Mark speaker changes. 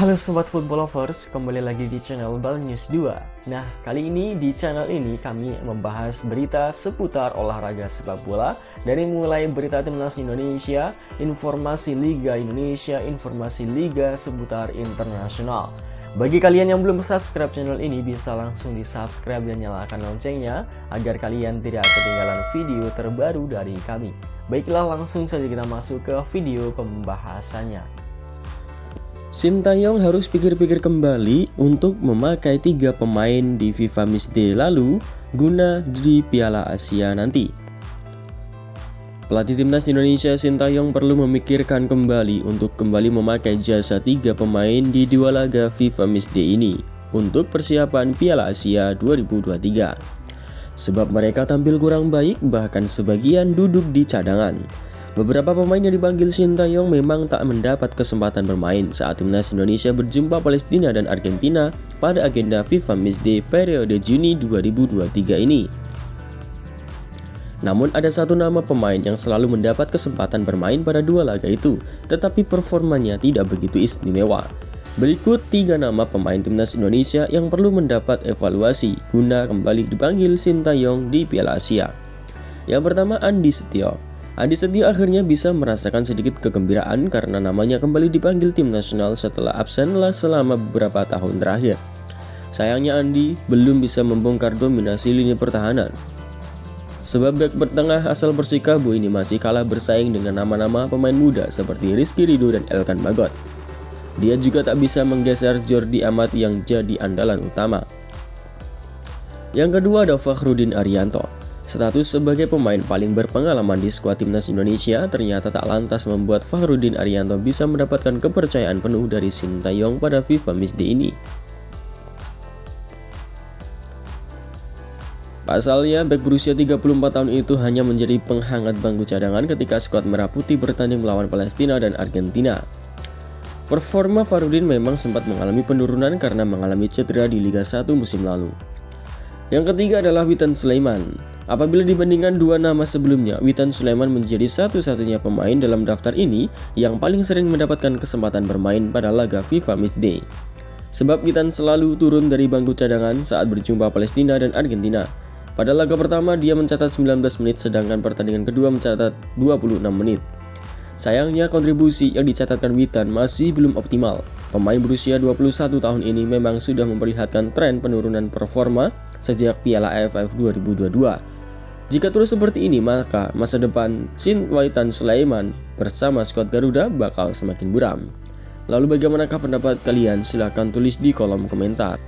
Speaker 1: Halo Sobat Football Lovers, kembali lagi di channel Bal News 2. Nah, kali ini di channel ini kami membahas berita seputar olahraga sepak bola. Dari mulai berita timnas Indonesia, informasi Liga Indonesia, informasi Liga seputar internasional. Bagi kalian yang belum subscribe channel ini, bisa langsung di subscribe dan nyalakan loncengnya agar kalian tidak ketinggalan video terbaru dari kami. Baiklah, langsung saja kita masuk ke video pembahasannya.
Speaker 2: Sintayong harus pikir-pikir kembali untuk memakai 3 pemain di FIFA Matchday lalu guna di Piala Asia nanti. Pelatih timnas Indonesia Sintayong perlu memikirkan kembali untuk kembali memakai jasa 3 pemain di 2 laga FIFA Matchday ini untuk persiapan Piala Asia 2023. Sebab mereka tampil kurang baik, bahkan sebagian duduk di cadangan. Beberapa pemain yang dipanggil Sintayong memang tak mendapat kesempatan bermain saat timnas Indonesia berjumpa Palestina dan Argentina pada agenda FIFA Matchday periode Juni 2023 ini. Namun ada satu nama pemain yang selalu mendapat kesempatan bermain pada 2 laga itu, tetapi performanya tidak begitu istimewa. Berikut 3 nama pemain timnas Indonesia yang perlu mendapat evaluasi guna kembali dipanggil Sintayong di Piala Asia. Yang pertama, Andi Setio. Andi Setio akhirnya bisa merasakan sedikit kegembiraan karena namanya kembali dipanggil tim nasional setelah absenlah selama beberapa tahun terakhir. Sayangnya Andi belum bisa membongkar dominasi lini pertahanan. Sebab bek bertengah asal Persikabo ini masih kalah bersaing dengan nama-nama pemain muda seperti Rizky Ridho dan Elkan Bagot. Dia juga tak bisa menggeser Jordi Amat yang jadi andalan utama. Yang kedua ada Fakhrudin Arianto. Status sebagai pemain paling berpengalaman di skuad timnas Indonesia ternyata tak lantas membuat Fakhrudin Arianto bisa mendapatkan kepercayaan penuh dari Sintayong pada FIFA Matchday ini. Pasalnya, bek berusia 34 tahun itu hanya menjadi penghangat bangku cadangan ketika skuad Merah Putih bertanding melawan Palestina dan Argentina. Performa Fakhrudin memang sempat mengalami penurunan karena mengalami cedera di Liga 1 musim lalu. Yang ketiga adalah Witan Sulaiman. Apabila dibandingkan 2 nama sebelumnya, Witan Sulaiman menjadi satu-satunya pemain dalam daftar ini yang paling sering mendapatkan kesempatan bermain pada laga FIFA Matchday. Sebab Witan selalu turun dari bangku cadangan saat berjumpa Palestina dan Argentina. Pada laga pertama dia mencatat 19 menit sedangkan pertandingan kedua mencatat 26 menit. Sayangnya kontribusi yang dicatatkan Witan masih belum optimal. Pemain berusia 21 tahun ini memang sudah memperlihatkan tren penurunan performa sejak Piala AFF 2022. Jika terus seperti ini, maka masa depan Witan Sulaiman bersama skuad Garuda bakal semakin buram. Lalu bagaimanakah pendapat kalian? Silahkan tulis di kolom komentar.